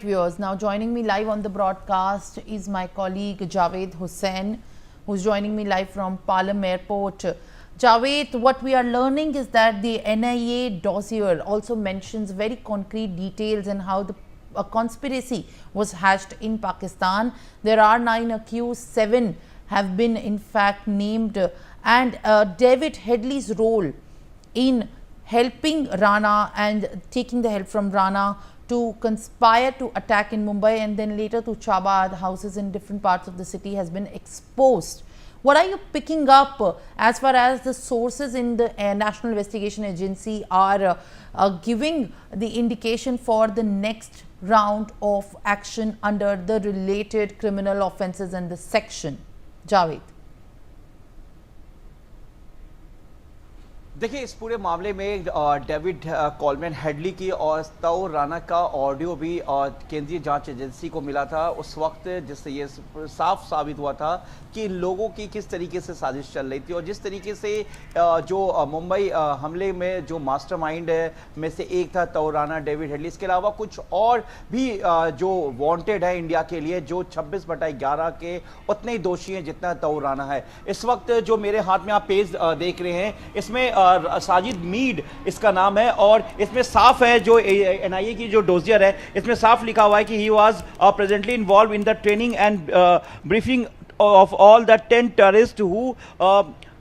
Viewers, now joining me live on the broadcast is my colleague Javed Hussain, who's joining me live from Palam Airport. Javed, what we are learning is that the NIA dossier also mentions very concrete details on how a conspiracy was hatched in Pakistan. There are 9 accused, 7 have been in fact named, and David Headley's role in helping Rana and taking the help from Rana to conspire to attack in Mumbai and then later to Chabad houses in different parts of the city has been exposed. What are you picking up as far as the sources in the National Investigation Agency are giving the indication for the next round of action under the related criminal offences and the section? Javed. देखिए, इस पूरे मामले में David Coleman Headley की और तौर राना का audio भी केंद्रीय जांच एजेंसी को मिला था उस वक्त, जिससे ये साफ साबित हुआ था कि लोगों की किस तरीके से साजिश चल रही थी और जिस तरीके से जो मुंबई हमले में जो मास्टरमाइंड में से एक था तौर राना डेविड हेडली, इसके अलावा कुछ और भी जो वांटेड है इंडिया के लिए, जो 26/11 के उतने ही दोषी हैं जितना तौर राना है। इस वक्त जो मेरे हाथ में आप पेज देख रहे हैं, इसमें साजिद मीड इसका नाम है और इसमें साफ है, जो एनआईए की जो डोजियर है इसमें साफ लिखा हुआ है कि he was presently involve in the training and briefing of all the 10 terrorist who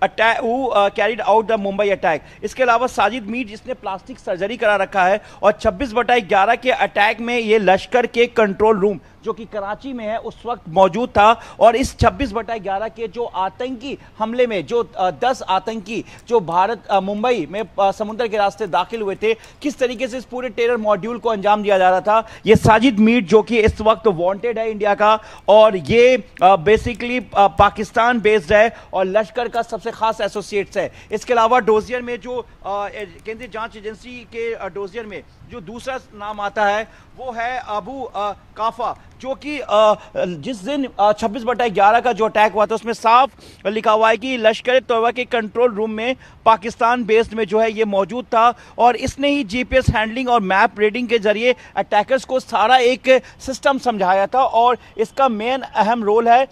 carried out the Mumbai attack. इसके अलावा साजिद मीर जिसने प्लास्टिक सर्जरी करा रखा है और 26/11 के अटैक में ये लश्कर के कंट्रोल रूम जो कि कराची में है उस वक्त मौजूद था और इस 26/11 के जो आतंकी हमले में जो 10 आतंकी जो भारत मुंबई में समुद्र के रास्ते दाखिल हुए थे, किस तरीके से इस पूरे टेरर मॉड्यूल को अंजाम दिया जा रहा था, ये साजिद मीर जो कि इस वक्त वांटेड है इंडिया का और ये बेसिकली पाकिस्तान बेस्ड है और लश्कर का सबसे खास एसोसिएट्स है। इसके अलावा डोजियर में जो केंद्रीय जांच एजेंसी के डोजियर में जो दूसरा नाम आता है वो है अबू काफा, जो कि जिस दिन 26/11 का जो अटैक हुआ था उसमें साफ लिखा हुआ है कि लश्कर तोयबा के कंट्रोल रूम में पाकिस्तान बेस्ड में जो है ये मौजूद था और इसने ही जीपीएस हैंडलिंग और मैप रीडिंग के जरिए अटैकर्स को सारा एक सिस्टम समझाया था और इसका मेन अहम रोल है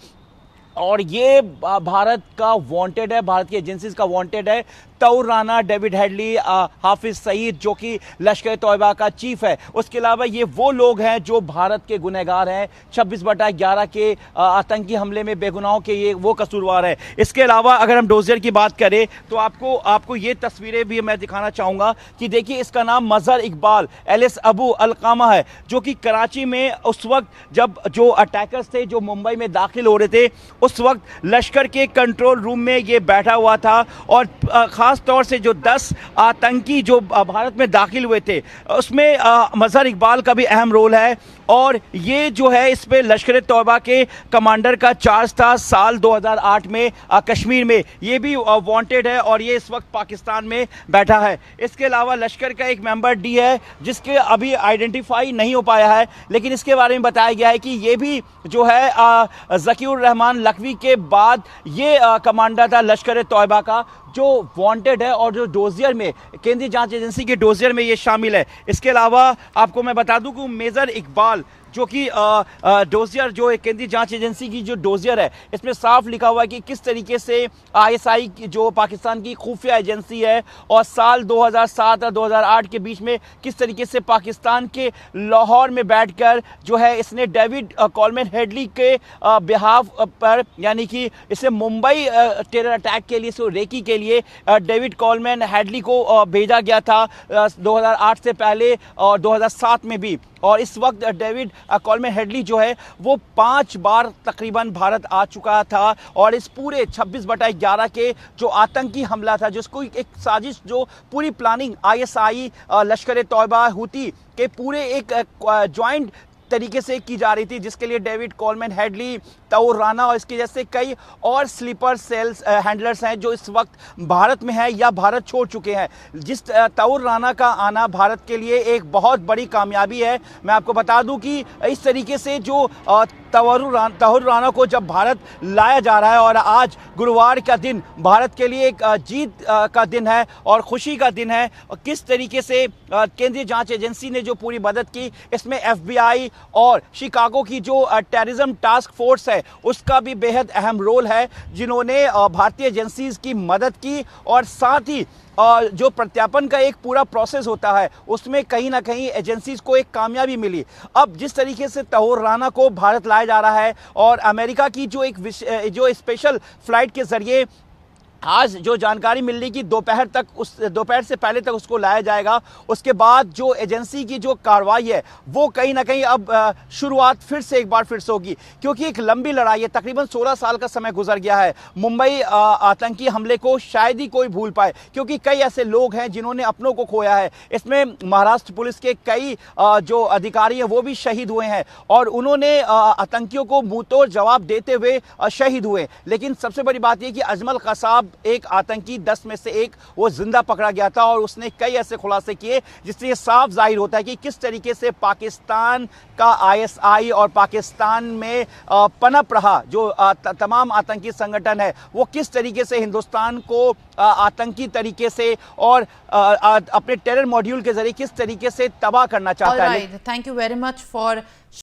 और ये भारत का वांटेड है, भारत की एजेंसीज का वांटेड है। तौर राना, डेविड हेडली, हाफिज सईद जो कि लश्कर तोयबा का चीफ है, उसके अलावा ये वो लोग हैं जो भारत के गुनहगार हैं। 26/11 के आतंकी हमले में बेगुनाहों के ये वो कसूरवार है। इसके अलावा अगर हम डोजियर की बात करें तो आपको ये तस्वीरें भी मैं दिखाना चाहूँगा कि देखिए, इसका नाम मजहर इकबाल एलिस अबू अलकामा है, जो कि कराची में उस वक्त जब जो अटैकर्स थे जो मुंबई में दाखिल हो रहे थे उस वक्त लश्कर के कंट्रोल रूम में ये बैठा हुआ था और खास तौर से जो 10 आतंकी जो भारत में दाखिल हुए थे उसमें मजहर इकबाल का भी अहम रोल है और ये जो है इस पे लश्कर तौबा के कमांडर का चार्ज था साल 2008 में कश्मीर में, ये भी वांटेड है और ये इस वक्त पाकिस्तान में बैठा है। इसके अलावा लश्कर का एक मेंबर डी है जिसके अभी आइडेंटिफाई नहीं हो पाया है, लेकिन इसके बारे में बताया गया है कि ये भी जो है ज़कीउर रहमान लखवी के बाद ये कमांडर था लश्कर तौबा का जो वांटेड है और जो डोजियर में केंद्रीय जांच एजेंसी के डोजियर में ये शामिल है। इसके अलावा आपको मैं बता दूं कि मेजर इकबाल जो कि डोजियर जो केंद्रीय जांच एजेंसी की जो डोजियर है इसमें साफ लिखा हुआ है कि किस तरीके से आईएसआई जो पाकिस्तान की खुफिया एजेंसी है और साल 2007 और 2008 के बीच में किस तरीके से पाकिस्तान के लाहौर में बैठकर जो है इसने डेविड कोलमैन हेडली के बिहाफ पर, यानी कि इसे मुंबई टेरर अटैक के लिए, सो रेकी के लिए डेविड कोलमैन हेडली को भेजा गया था 2008 से पहले और 2007 में भी। और इस वक्त डेविड कोलमैन हेडली जो है वो 5 बार तकरीबन भारत आ चुका था और इस पूरे 26/11 के जो आतंकी हमला था, जिसको एक साजिश जो पूरी प्लानिंग आईएसआई, लश्कर तौबा, हुती के पूरे एक जॉइंट तरीके से की जा रही थी, जिसके लिए डेविड कोलमैन हेडली, तौर राना और इसके जैसे कई और स्लीपर सेल्स हैंडलर्स हैं जो इस वक्त भारत में है या भारत छोड़ चुके हैं। जिस तौर राना का आना भारत के लिए एक बहुत बड़ी कामयाबी है। मैं आपको बता दूं कि इस तरीके से जो तौर राना को जब भारत लाया जा रहा है और आज गुरुवार का दिन भारत के लिए एक जीत का दिन है और खुशी का दिन है, और किस तरीके से केंद्रीय जांच एजेंसी ने जो पूरी मदद की, इसमें FBI और शिकागो की जो टेररिज्म टास्क फोर्स है उसका भी बेहद अहम रोल है, जिन्होंने भारतीय एजेंसीज की मदद की। और साथ ही जो प्रत्यापन का एक पूरा प्रोसेस होता है उसमें कहीं ना कहीं एजेंसीज को एक कामयाबी मिली। अब जिस तरीके से तहूर राना को भारत लाया जा रहा है और अमेरिका की जो स्पेशल फ्लाइट के जरिए आज जो जानकारी मिल रही कि दोपहर से पहले तक उसको लाया जाएगा, उसके बाद जो एजेंसी की जो कार्रवाई है वो कहीं ना कहीं अब शुरुआत एक बार फिर से होगी, क्योंकि एक लंबी लड़ाई है। तकरीबन 16 साल का समय गुजर गया है मुंबई आतंकी हमले को शायद ही कोई भूल पाए, क्योंकि कई ऐसे लोग हैं जिन्होंने अपनों को खोया है। इसमें महाराष्ट्र पुलिस के कई जो अधिकारी हैं वो भी शहीद हुए हैं और उन्होंने आतंकियों को मुंहतोड़ जवाब देते हुए शहीद हुए। लेकिन सबसे बड़ी बात यह कि अजमल कसाब एक आतंकी 10 में से एक वो जिंदा पकड़ा गया था और उसने कई ऐसे खुलासे किए जिससे ये साफ जाहिर होता है कि किस तरीके से पाकिस्तान का ISI और पाकिस्तान में पनप रहा जो तमाम आतंकी संगठन है वो किस तरीके से हिंदुस्तान को आतंकी तरीके से और अपने टेरर मॉड्यूल के जरिए किस तरीके से तबाह करना चाहता है। Thank you very much for